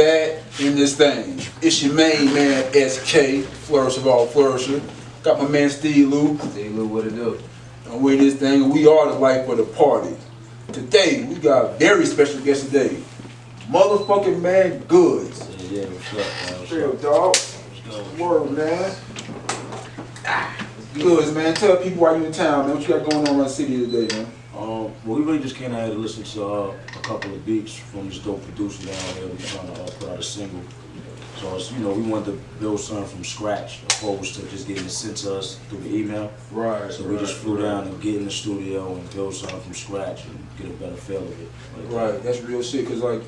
back in this thing. It's your main man, SK, Flourish of all Flourisher. Got my man Steve Lou. Steve Lou, what it do? And we're in this thing, and we are the life of the party. Today, we got a very special guest today. Motherfucking man Goodz. Yeah, what's up, man? Real dog. Word, man. Goodz, man. Tell people why you in town, man. What you got going on around the city today, man? Well, we really just came out here to listen to a couple of beats from this dope producer down here. We're trying to put out a single. So, it's, you know, we wanted to build something from scratch, opposed to just getting it sent to us through the email. Right. So we just flew down and get in the studio and build something from scratch and get a better feel of it. Right, that's real shit, cause like,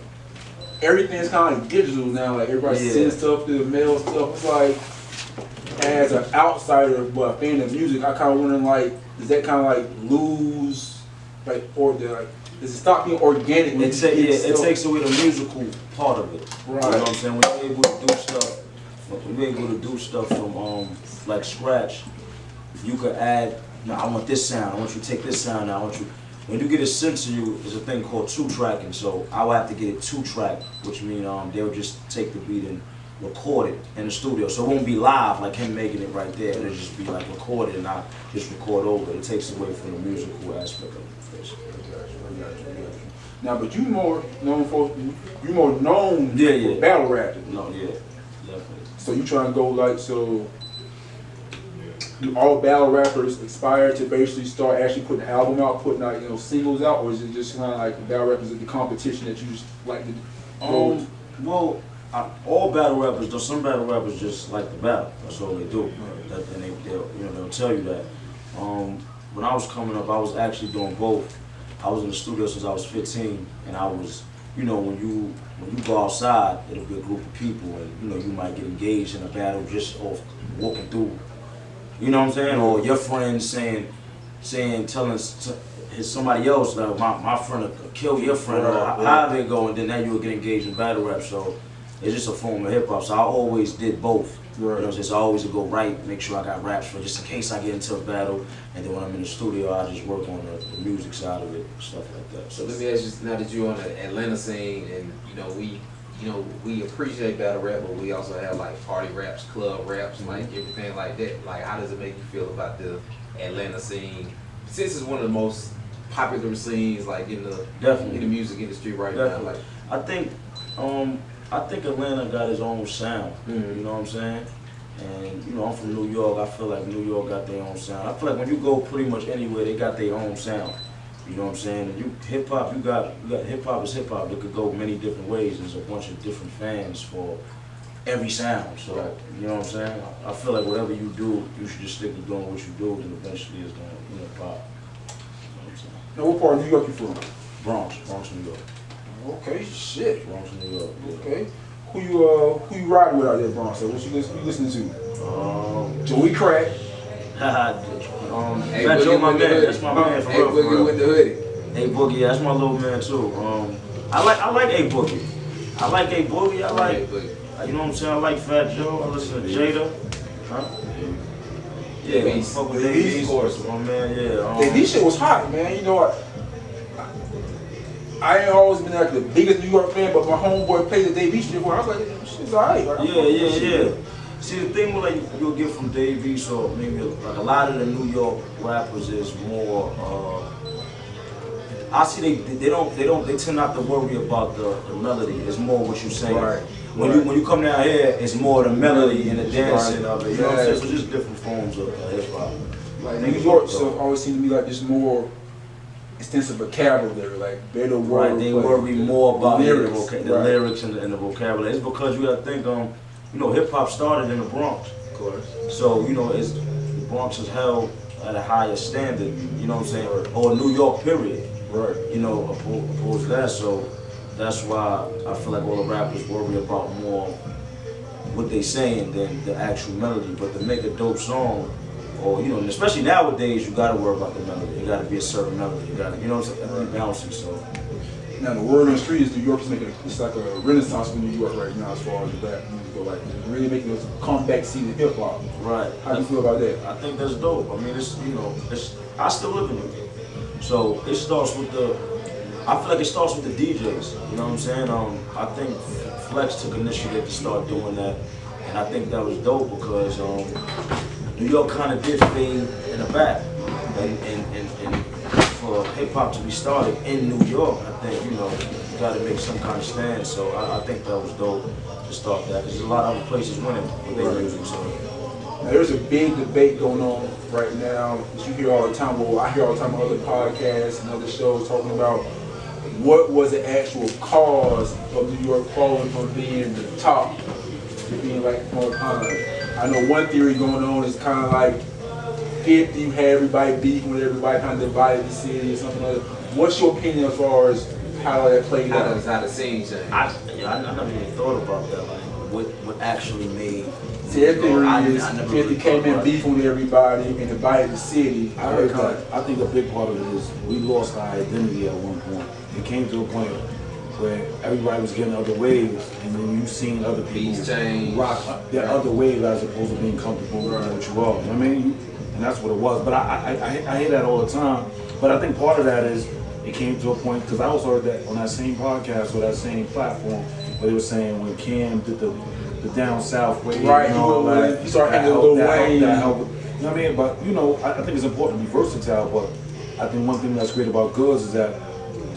everything's kind of like digital now, like everybody sends stuff through the mail stuff. It's like, as an outsider but a fan of music, I kind of wondering like, does that kind of like lose, like, or like, does it stop being organic? It takes away the musical part of it. Right. You know what I'm saying? When you're able to do stuff, from like scratch, you could add, no, I want this sound, I want you to take this sound now, I want you. When you get it sent to you, there's a thing called two-tracking, so I would have to get it two-track, which means they'll just take the beat and record it in the studio. So it won't be live like him making it right there. It'll just be like recorded and I just record over it. It takes away from the musical aspect of it. Now, but you more known for battle rapping. No, yeah, definitely. So you trying to go like, so do all battle rappers aspire to basically start actually putting an album out, putting out, you know, singles out, or is it just kind of like battle rappers at the competition that you just like to go? Well, all battle rappers, though, some battle rappers just like the battle. That's all they do. Right. And they'll tell you that. When I was coming up, I was actually doing both. I was in the studio since I was 15, and I was, you know, when you go outside, it'll be a group of people, and you know, you might get engaged in a battle just off walking through. You know what I'm saying? Or your friends telling somebody else, like my friend will kill your friend, or how they go, and then now you'll get engaged in battle rap. So it's just a form of hip hop. So I always did both. Right. You know, just always to go right, make sure I got raps for just in case I get into a battle, and then when I'm in the studio, I just work on the music side of it, stuff like that. So let me ask you, now that you're on the Atlanta scene, and we appreciate battle rap, but we also have like party raps, club raps, like everything like that. Like, how does it make you feel about the Atlanta scene? Since it's one of the most popular scenes, like in the music industry right now. Like, I think Atlanta got its own sound, you know what I'm saying? And, you know, I'm from New York, I feel like New York got their own sound. I feel like when you go pretty much anywhere, they got their own sound, you know what I'm saying? And hip-hop, you got hip-hop is hip-hop. It could go many different ways. There's a bunch of different fans for every sound, so, you know what I'm saying? I feel like whatever you do, you should just stick to doing what you do, and eventually it's going to, you know, pop. You know what I'm saying? Now, what part of New York you from? Bronx, New York. Okay, shit. Bronx, New York. Yeah. Okay. Who you riding with out there, Bronx? So what you listening to? Joey Crack. Fat Joe, my man. That's my man for real. Boogie with the hoodie. A Boogie, that's my little man too. I like A Boogie. I like A Boogie. I like, you know what I'm saying? I like Fat Joe. I listen to Jada. Yeah, fuck with Dave, of course, my man. Yeah. Dave shit was hot, man. You know what? I ain't always been like the biggest New York fan, but my homeboy played the Dave East shit. I was like, this shit's alright. Right? Yeah. See, the thing with like you'll get from Dave East, or maybe like a lot of the New York rappers is more. I see they tend not to worry about the melody. It's more what you say. Right. When you come down here, it's more the melody and the dancing of it. You know what I'm saying? So just different forms of hip hop. Like New York stuff always seems to be like just more extensive vocabulary, like better words. Right, they worry more about the lyrics and the vocabulary. It's because you gotta think, you know, hip hop started in the Bronx. Of course. So, you know, the Bronx is held at a higher standard, you know what I'm saying? Or New York, period. Right. You know, opposed to that. So that's why I feel like all the rappers worry about more what they saying than the actual melody. But to make a dope song, or, you know, and especially nowadays, you gotta worry about the melody. You gotta be a certain melody. You gotta, you know what I'm saying? Be balancing. So. Now the word on the street is New York is making it's like a renaissance for New York right now as far as rap music go. Like really making this comeback scene in hip hop. Right. How do you feel about that? I think that's dope. I mean, it's, you know, I still live in New York, so it starts with I feel like it starts with the DJs. You know what I'm saying? I think Flex took initiative to start doing that, and I think that was dope because New York kind of did fade in the back, and for hip hop to be started in New York, I think you got to make some kind of stand. So I think that was dope to start that because there's a lot of other places winning with their music. So. Now, there's a big debate going on right now that you hear all the time. Well, I hear all the time on other podcasts and other shows talking about what was the actual cause of New York falling from being the top to being like more behind. I know one theory going on is kind of like 50, you had everybody beefing with everybody, kind of divided the city or something like that. What's your opinion as far as how that played out? How the scene changed? I never even thought about that. Like what actually made. See, that theory is 50 came in beefing with everybody and divided the city. I heard that. I think a big part of it is we lost our identity at one point. It came to a point where everybody was getting other waves, and then you seen other people rock their other wave as opposed to being comfortable with what you are. You know what I mean? And that's what it was. But I hear that all the time. But I think part of that is it came to a point, because I also heard that on that same podcast or that same platform where they were saying when Cam did the down south wave, right? Like, you start having a little wave. You know what I mean? But I think it's important to be versatile. But I think one thing that's great about Goodz is that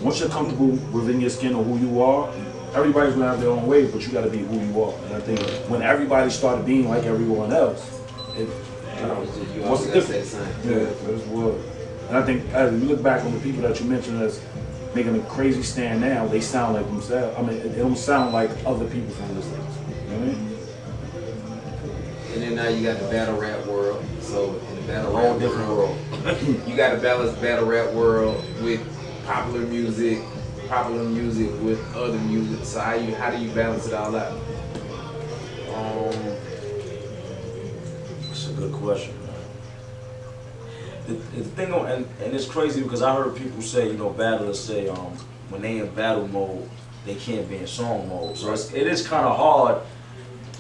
once you're comfortable within your skin or who you are, everybody's gonna have their own wave, but you gotta be who you are. And I think when everybody started being like everyone else, what's the difference? Yeah, that's what. And I think as you look back on the people that you mentioned as making a crazy stand now, they sound like themselves. I mean, they don't sound like other people from this thing. You know what I mean? And then now you got the battle rap world. So in the battle rap different world, you got to balance battle rap world with popular music with other music. So how do you balance it all out? That's a good question. The thing, and it's crazy because I heard people say, battlers say when they in battle mode, they can't be in song mode. So it is kind of hard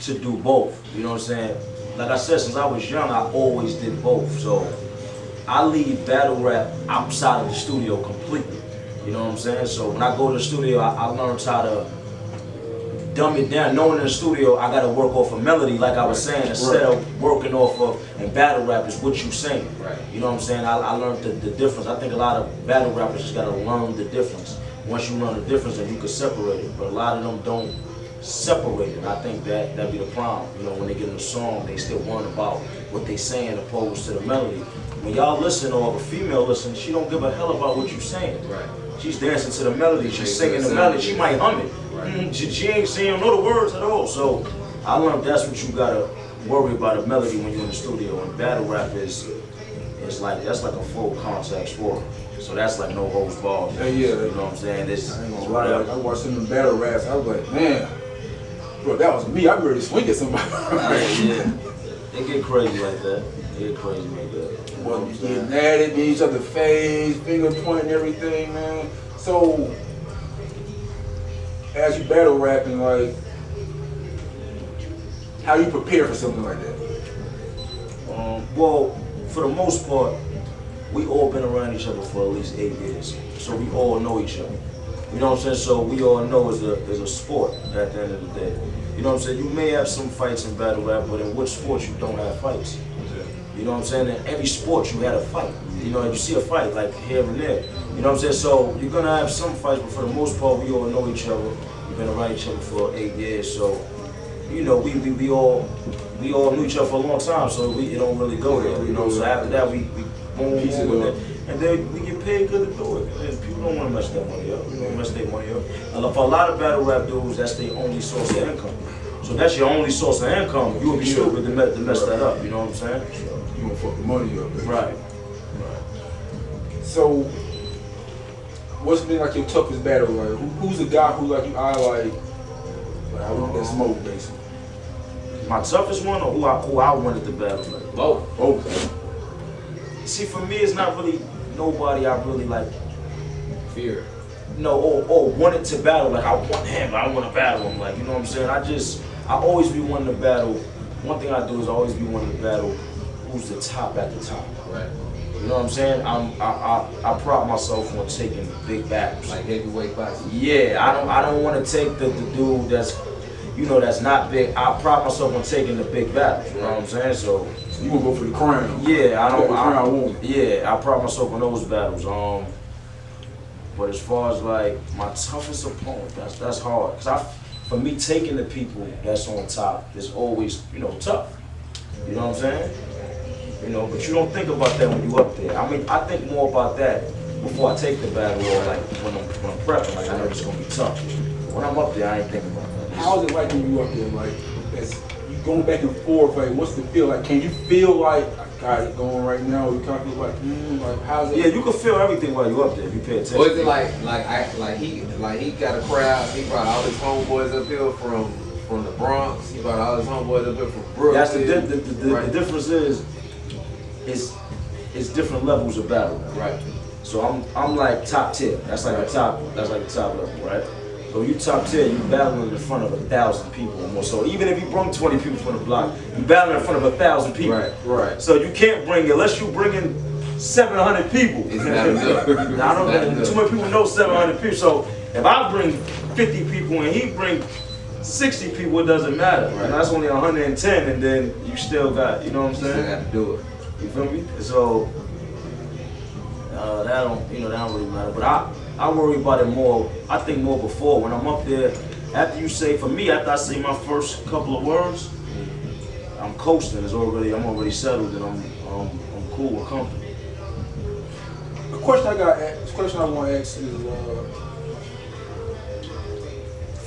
to do both. You know what I'm saying? Like I said, since I was young, I always did both. So I leave battle rap outside of the studio completely. You know what I'm saying? So when I go to the studio, I learned how to dumb it down. Knowing in the studio, I got to work off a melody, like I was saying, instead of working off of, and battle rap is what you saying. Right. You know what I'm saying? I learned the difference. I think a lot of battle rappers just got to learn the difference. Once you learn the difference, then you can separate it. But a lot of them don't separate it. I think that'd be the problem. When they get in a song, they still worrying about what they saying opposed to the melody. When y'all listen or a female listen, she don't give a hell about what you saying. Right. She's dancing to the melody, she's singing the melody, she might hum it. Right. She ain't saying no the words at all. So I learned that's what you gotta worry about, a melody when you're in the studio. And battle rap is like, that's like a full contact sport. So that's like no holds barred. Yeah. You know what I'm saying? I watched some of the battle raps, I was like, man, bro, that was me. I'm ready to swing at somebody. Yeah. They get crazy like that. Well, you getting at it, each other face, finger pointing, everything, man. So, as you battle rapping, like, how you prepare for something like that? Well, for the most part, we all been around each other for at least 8 years, so we all know each other. You know what I'm saying? So we all know it's a sport at the end of the day. You know what I'm saying? You may have some fights in battle rap, but in which sports you don't have fights? You know what I'm saying? In every sport you had a fight. You see a fight like here and there. You know what I'm saying? So you're gonna have some fights, but for the most part, we all know each other. We've been around each other for 8 years, so we all knew each other for a long time. So it don't really go there. So after that, we boom, and then we get paid good to do it. And people don't want to mess that money up. We don't mess their money up. And for a lot of battle rap dudes, that's their only source of income. So that's your only source of income. You would be stupid to mess that up. You know what I'm saying? You gonna fuck the money up. Man. Right. So, what's been like your toughest battle? Like, who's the guy who like you I want that smoke, basically? My toughest one, or who I wanted to battle? Like? Both. See, for me, it's not really nobody I really like. Fear. No, or wanted to battle. Like, I want him, I want to battle him. Like, you know what I'm saying? I always be wanting to battle. One thing I do is always be wanting to battle who's the top at the top. Right. You know what I'm saying? I pride myself on taking big battles. Like heavyweight boxing. Yeah, I don't want to take the dude that's you know, that's not big. I pride myself on taking the big battles. You know what I'm saying? So you gonna go for the crown? Yeah, I don't. I pride myself on those battles. But as far as like my toughest opponent, that's hard. For me, taking the people that's on top is always, you know, tough. You know what I'm saying? You know, but you don't think about that when you up there. I mean, I think more about that before I take the battle, or like when I'm prepping. Like I know it's gonna be tough. But when I'm up there, I ain't thinking about that. How's it like when you up there? Like, as you going back and forth, like, what's the feel like? Can you feel like I got it going right now? You kind of feel like how's it? Yeah, you can feel everything while you up there if you pay attention. Or is it like he got a crowd? He brought all his homeboys up here from the Bronx. He brought all his homeboys up here from Brooklyn. That's the difference is it's different levels of battle. Right. So I'm like top tier. That's like the top level, right? So you top tier, you battling in front of 1,000 people or more. So even if you bring 20 people from the block, you battling in front of 1,000 people. Right. So you can't bring, unless you bring in 700 people. It's not enough. Now, I don't too many people know 700 people. So if I bring 50 people and he bring 60 people, it doesn't matter. Right. And that's only 110, and then you still got, you know what I'm saying? You still got to do it. You feel me? So that don't really matter. But I worry about it more. I think more before when I'm up there. After you say, for me, after I say my first couple of words, I'm coasting. I'm already settled, and I'm cool with company. The question I want to ask is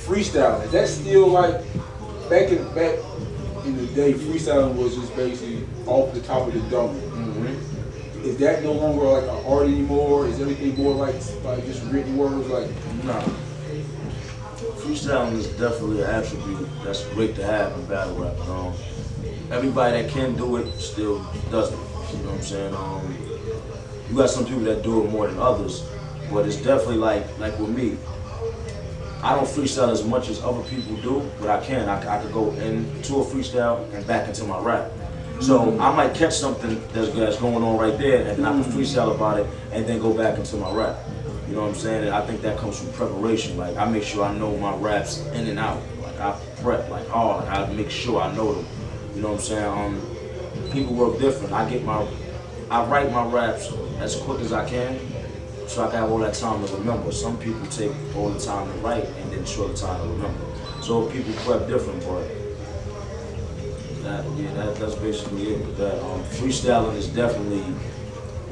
freestyle. Is that still like back in the day? Freestyling was just basically off the top of the dome. Is that no longer like an art anymore? Is everything more like just written words? Like, nah. Freestyling is definitely an attribute that's great to have in battle rap. Everybody that can do it still does it. You know what I'm saying? You got some people that do it more than others, but it's definitely like with me. I don't freestyle as much as other people do, but I can. I could go into a freestyle and back into my rap. So I might catch something that's going on right there, and then I can freestyle about it, and then go back into my rap. You know what I'm saying? And I think that comes from preparation. Like I make sure I know my raps in and out. Like I prep like hard. Like I make sure I know them. You know what I'm saying? People work different. I write my raps as quick as I can, so I can have all that time to remember. Some people take all the time to write and then short time to remember. So people prep different, but. That's basically it. But freestyling is definitely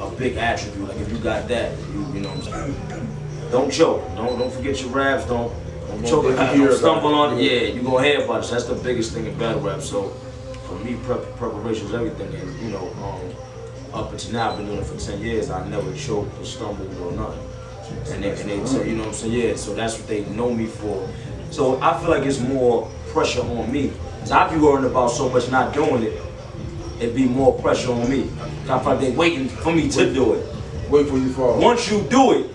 a big attribute. Like if you got that, you know what I'm saying. Don't choke. Don't forget your raps. Don't choke. Don't stumble on it. Yeah, you gonna hear about it. So that's the biggest thing in battle rap. So for me, preparation is everything. And you know, up until now, I've been doing it for 10 years. I never choked or stumbled or nothing. And they tell, you know what I'm saying. Yeah. So that's what they know me for. So I feel like it's more pressure on me. So I be worrying about so much not doing it, it'd be more pressure on me. I feel like they waiting for me to do it. Wait for you to fall. Once you do it,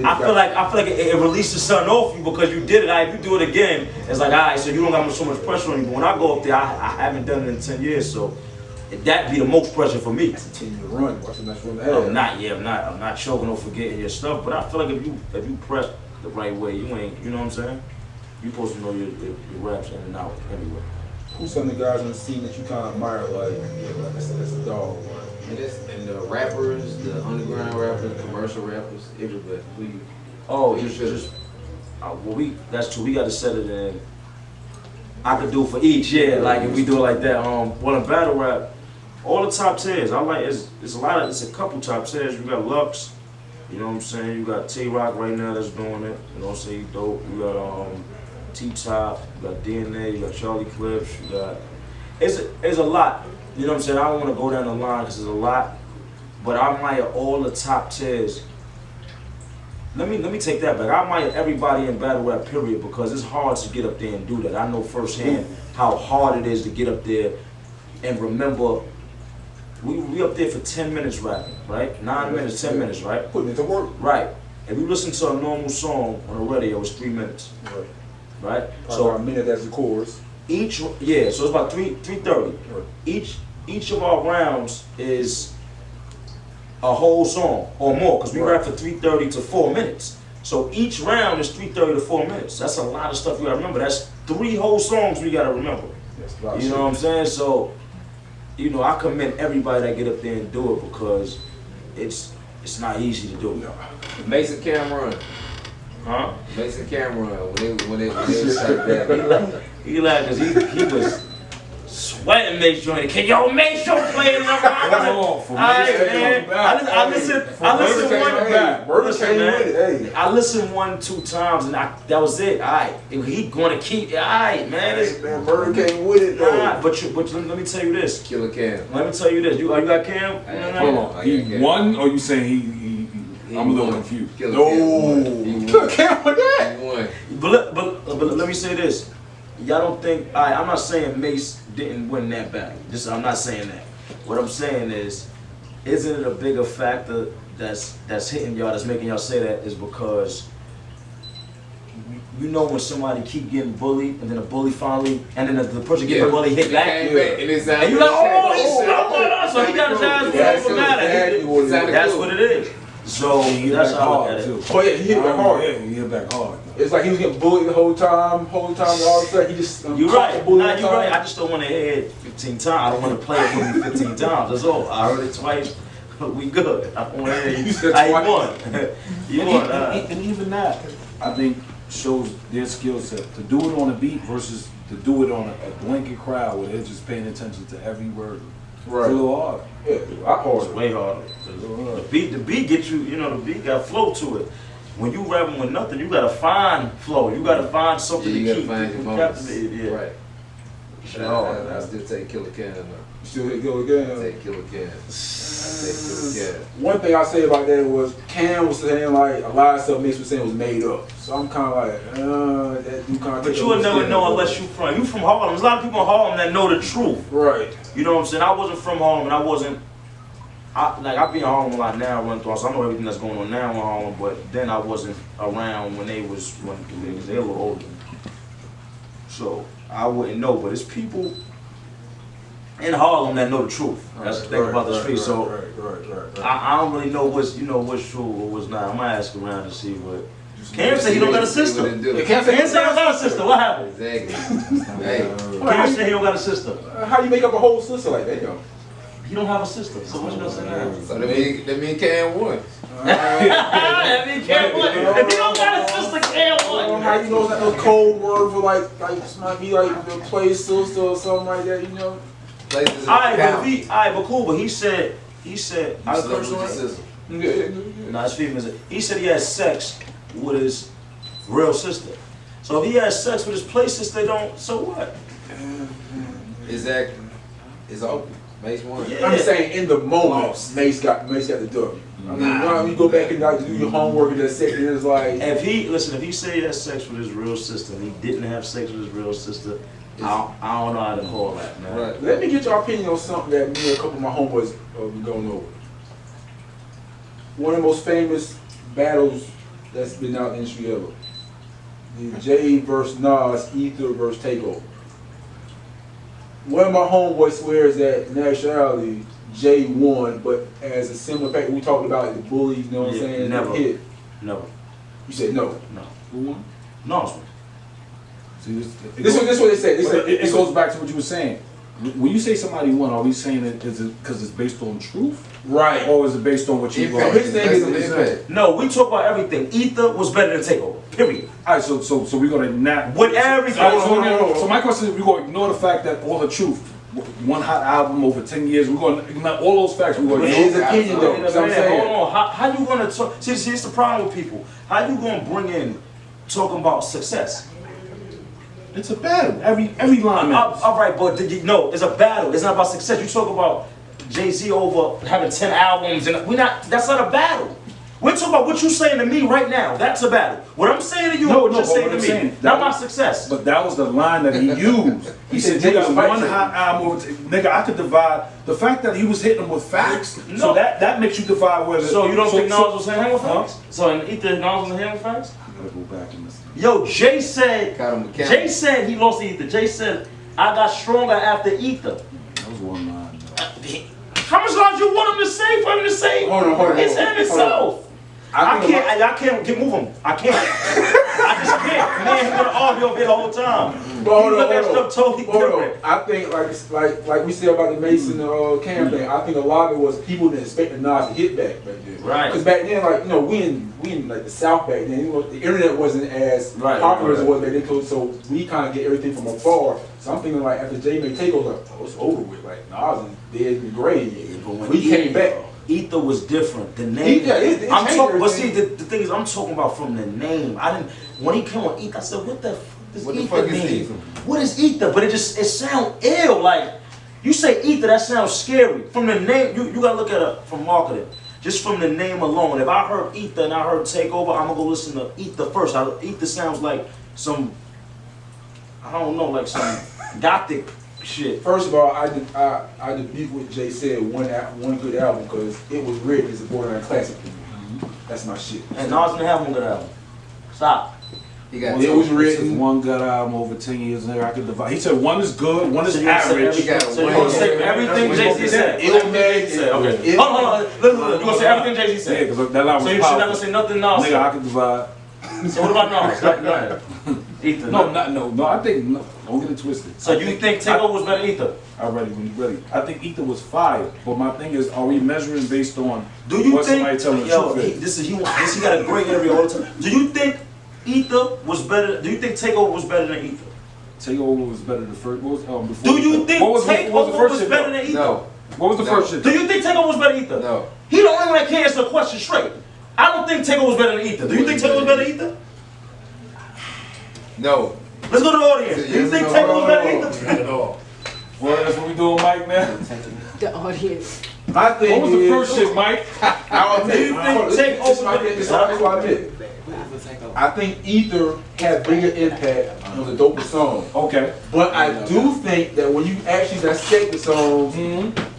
I feel like it releases something off you because you did it. If you do it again, it's like, all right, so you don't got so much pressure on you. But when I go up there, I haven't done it in 10 years, so that'd be the most pressure for me. That's a 10-year run. What's the next one? I'm not choking or forgetting your stuff. But I feel like if you press the right way, you know what I'm saying? You supposed to know your raps in and out anyway. Who's some of the guys on the scene that you kind of admire, like that's a dog? And the rappers, the underground rappers, commercial rappers, everybody. That's true. We got to set it in. I could do for each, yeah. Like if we do it like that. Well, in battle rap, all the top tiers. It's a couple top tiers. You got Lux, you know what I'm saying. You got T-Rock right now that's doing it. You know what I'm saying. He dope. You got T-Top, you got DNA, you got Charlie Clips, you got... It's a lot. You know what I'm saying? I don't want to go down the line because it's a lot. But I admire all the top tiers. Let me take that back. I admire everybody in battle rap, period, because it's hard to get up there and do that. I know firsthand how hard it is to get up there and remember... We up there for 10 minutes rapping, right? 9 minutes, 10 minutes, right? Putting it to work. Right. If you listen to a normal song on the radio, it's 3 minutes. Right. So a minute as the chorus. So it's about 3:30. Right. Each of our rounds is a whole song or more, because we rap for 3:30 to 4 minutes. So each round is 3:30 to 4 minutes. That's a lot of stuff you gotta remember. That's 3 whole songs we gotta remember. You know what I'm saying? So, you know, I commend everybody that get up there and do it because it's not easy to do. Mason Cameron. Huh? Mason Cameron, when they started that, he laughed because he was sweating Mace joint. Can y'all Mace show play in the I listened 1-2 times and that was it. Alright, he gonna keep it. Alright, man. Murder came with it though. But let me tell you this. Killer Cam. Let me tell you this. You got Cam? Hold on. He won, or you saying he I'm a little confused. Killer Cam with that. He won. But let me say this. Y'all don't think, I'm not saying Mace didn't win that battle. I'm not saying that. What I'm saying is, isn't it a bigger factor that's hitting y'all, that's making y'all say that, is because you know when somebody keep getting bullied and then a bully finally, and then the person getting bullied hit back, and you like, oh, he's so so he got his ass for mad. That's what it is. So that's how I look at it. Oh yeah, he hit back hard. Yeah, he hit back hard. It's like he was getting bullied the whole time, all of a sudden he just you're right. You're right. I just don't want to hear it 15 times. I don't want to play it for me 15 times. That's all. I heard it twice. We good. I don't want to hear you. I won. You won. And even that, I think, shows their skill set to do it on a beat versus to do it on a blanket crowd where they're just paying attention to every word. Right. It's a little hard. Yeah, it's way harder. The beat gets you. You know, the beat got flow to it. When you rapping with nothing, you gotta find flow. You gotta find something to keep people captivated. Yeah. Right. I still take Killer Cam. You still hit Killer Cam? I take Killer Cam. One thing I say about that was Cam was saying like a lot of stuff Mace was saying was made up. So I'm kind of like, that you kind of. But you would never know unless you from Harlem. There's a lot of people in Harlem that know the truth. Right. You know what I'm saying? I wasn't from Harlem, and I be in Harlem a lot now, run through, so I know everything that's going on now in Harlem, but then I wasn't around when they were a little older. So I wouldn't know, but it's people in Harlem that know the truth. That's the thing about the street. So I don't really know what's true or what's not. I'm gonna ask around to see what. Cam said he don't got a sister. Cam said he don't got a sister. What happened? Exactly. Cam said he don't got a sister. How you make up a whole sister like that, yo? He don't have a sister, so what you gonna say now? So that mean Cam won. That mean Cam won. If he don't got a sister, Cam won. How you know it's not no code word for like this might be like the play sister or something like that, you know? Alright, but cool. But he said, I personally. Nah, it's female. He said he had sex with his real sister. So if he has sex with his play sister, they don't. So what? Exactly. It's open. Mace won. Yeah. I'm saying in the moment, Mace got the W. I mean, when you go back and like do your homework and that second, it's like. If he said he had sex with his real sister and he didn't have sex with his real sister, I don't know how to call that, man. Right. Let me get your opinion on something that me and a couple of my homeboys been going over. One of the most famous battles that's been out in the industry ever. The Jay versus Nas, Ether versus Takeover. One of my homeboys swears that nationality, Jay won, but as a similar fact, we talked about the bullies, you know what I'm saying? Never. Hit. Never. You said no. No. Who won? Nos. See, this is what they said. It goes back to what you were saying. When you say somebody won, are we saying it because it's based on truth? Right. Or is it based on what you wrote? His thing is no, we talk about everything. Ether was better than Takeover. Period. Alright, so we're gonna not with everything. So my question is, we're gonna ignore the fact that all the truth, one hot album over 10 years, we're gonna ignore all those facts. We're gonna ignore his opinion though. Hold on. How you gonna talk? See, it's the problem with people. How you gonna bring in talking about success? It's a battle. Every line matters. All right, but no, it's a battle. It's not about success. You talk about Jay-Z over having 10 albums, and that's not a battle. We're talking about what you're saying to me right now. That's a battle. What I'm saying to you, what you're saying to me, not my success. But that was the line that he used. He said, you got one hot album over nigga, I could divide. The fact that he was hitting them with facts, so that makes you divide whether. So you don't think Nas was hitting him with facts? So in Ether, Nas was hitting him with facts? You gotta go back and listen. Yo, Jay said he lost Ether. Jay said, I got stronger after Ether. That was one line. How much lines you want him to say for him to say? Hold on. It's him himself. I can't get move him. I can't. I just bit. Me and him gonna argue over it the whole time. But Look at stuff totally different. I think like we said about the Mason campaign, I think a lot of it was people didn't expect the Nas to hit back then. Right. Because back then, like, you know, we in like the South back then, you know, the internet wasn't as popular as it was back then, so we kind of get everything from afar. So I'm thinking like after Jay made Takeover, like, oh, it's over with. Like Nas is dead in the grave. But when we came back. Ether was different. The name. It I'm talking, but see, the thing is, I'm talking about from the name. I didn't. When he came on Ether, I said, "What the fuck does Ether mean? What is Ether?" But it sounds ill. Like you say Ether, that sounds scary. From the name, you gotta look at it from marketing. Just from the name alone. If I heard Ether and I heard Takeover, I'm gonna go listen to Ether first. Ether sounds like some, I don't know, like some gothic shit. First of all, I did beef with Jay said one good album because it was written as a borderline classic to me. That's my shit. And Nas didn't have one good album. Stop. It was written. One good album over 10 years later. I could divide. He said one is good, one is average. So you gonna say everything Jay-Z said? Okay. Hold on. Listen. You gonna say everything Jay-Z said? Yeah, because that line was so you're not gonna say nothing Nas? Nigga, I could divide. So what about Nas? Go ahead. Ether. No. I think don't get it twisted. So you think Takeover was better than Ether? Already, when you ready. I think Ether was fire, but my thing is, are we measuring based on Do you what think? somebody telling the Yo, truth? he got a great area all the time. Do you think Ether was better? Do you think Takeover was better than Ether? Takeover was better than the first. What was before? Do you think Takeover was shit, better than Ether? No. What was the first shit? Do you think Takeover was better than Ether? No. He the only one that can't answer the question straight. I don't think Takeover was better than Ether. Do you think Takeover was better than Ether? No. Let's go to the audience. Do you think Takeover was better than Ether? Not at all. Well, that's what we doing, Mike, now? The audience. My thing What was the first shit, Mike? Do you think Takeover? I think Ether had bigger impact on the doper song. Okay. But I do think that when you actually dissect the songs,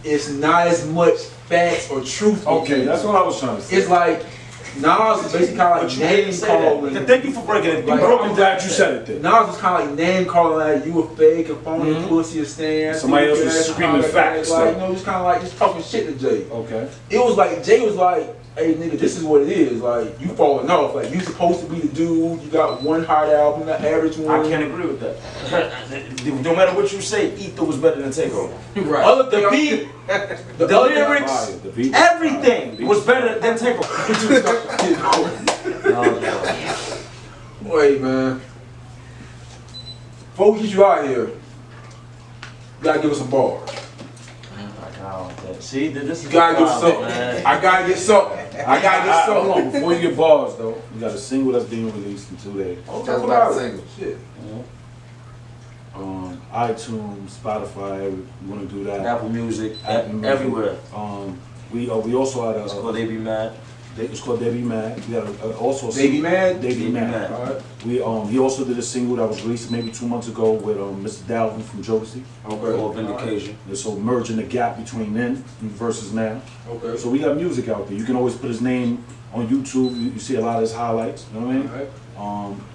it's not as much facts or truth. Okay, that's what I was trying to say. It's like Nas is basically kind of like name calling. Thank you for breaking it. Like, I'm glad you said it then. Nas is kind of like name calling, like you a fake, a phony, pussy, a stand. Somebody else was screaming facts. Like, you know, just kind of like just talking shit to Jay. Okay. It was like Jay was like, hey nigga, this is what it is. Like you falling off. Like you supposed to be the dude. You got one hot album, the average one. I can't agree with that. No matter what you say, Ether was better than Takeover. Right. Other The beat, the lyrics, everything was better than Takeover. Wait, man. Before we get you out of here, you gotta give us some bars. See, this is You gotta get something. I gotta get something. I gotta get Hold on, something. before you get bars though, we got a single that's being released in 2 days. Talk about the single. Shit. iTunes, Spotify, we want to do that. Apple Music, Apple Music. everywhere. We also had It's called They Be Mad. It's called They Be Mad. We had also a They Be Mad? They Be Mad. Alright. He also did a single that was released maybe 2 months ago with Mr. Dalvin from Jodeci. Called Vindication. So merging the gap between then versus now. Okay. So we got music out there. You can always put his name on YouTube. You see a lot of his highlights. You know what I mean? Alright.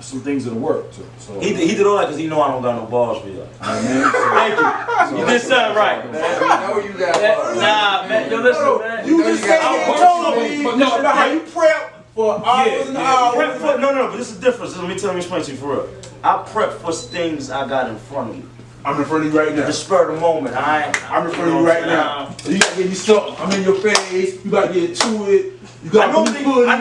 Some things that'll work too. So He did all that because he know I don't got no bars for you. you know what I mean? Thank you. You did something right. No, you got Nah, man. Yo, listen, man. You just said I told told me, you. but no, how you prep for hours and hours. No, but this is different. So let me explain to you for real. I prep for things I got in front of me. I'm in front of you right now. The spur of the moment. I'm in front of you right now. So you gotta give me something. I'm in your face. You gotta get to it. You I gotta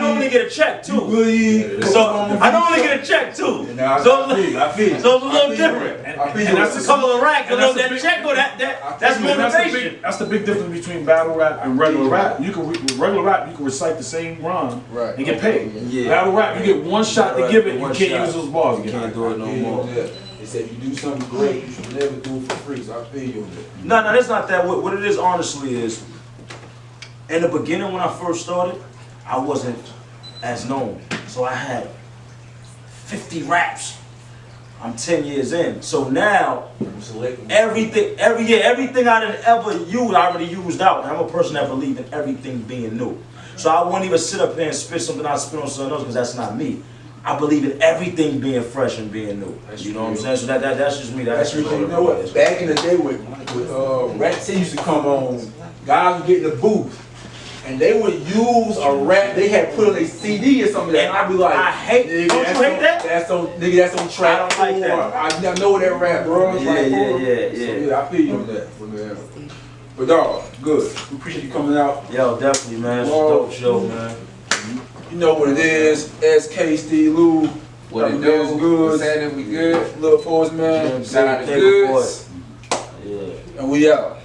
normally get a check too. Goodie. So I normally get a check too. So I feel. So it's a little different. I feel. And that's the color of rack. That check go that's motivation. That's the big difference between battle rap and regular rap. You can with regular rap, you can recite the same rhyme and get paid. Yeah. Battle rap, you get one shot to give it. You can't use those bars again. Can't do it no more. They said if you do something great, you should never do it for free. So I feel you on that. No, that's not that. What it is honestly is, in the beginning when I first started, I wasn't as known. So I had 50 raps. I'm 10 years in. So now, everything I done ever used, I already used out. And I'm a person that believes in everything being new. So I wouldn't even sit up here and spit something I spit on someone else because that's not me. I believe in everything being fresh and being new. You know what I'm saying? So that's just me. That's You know what? Back in the day with Rat City used to come on, guys would get in the booth. and they would use a rap they had put on a CD or something. And I'd be like, I hate nigga, don't you hate that? That's on nigga, that's on track. I don't like that. I know that rap, bro. It's Yeah, like, yeah. So, I feel you on that. But dog, good. We appreciate you coming out. Yo, definitely, man. It's a dope show, man. You know what it is. SK, Steve Lou. What it do? Good. Saturday we good. Look for us, man. Shout out to Good. Yeah. And we out.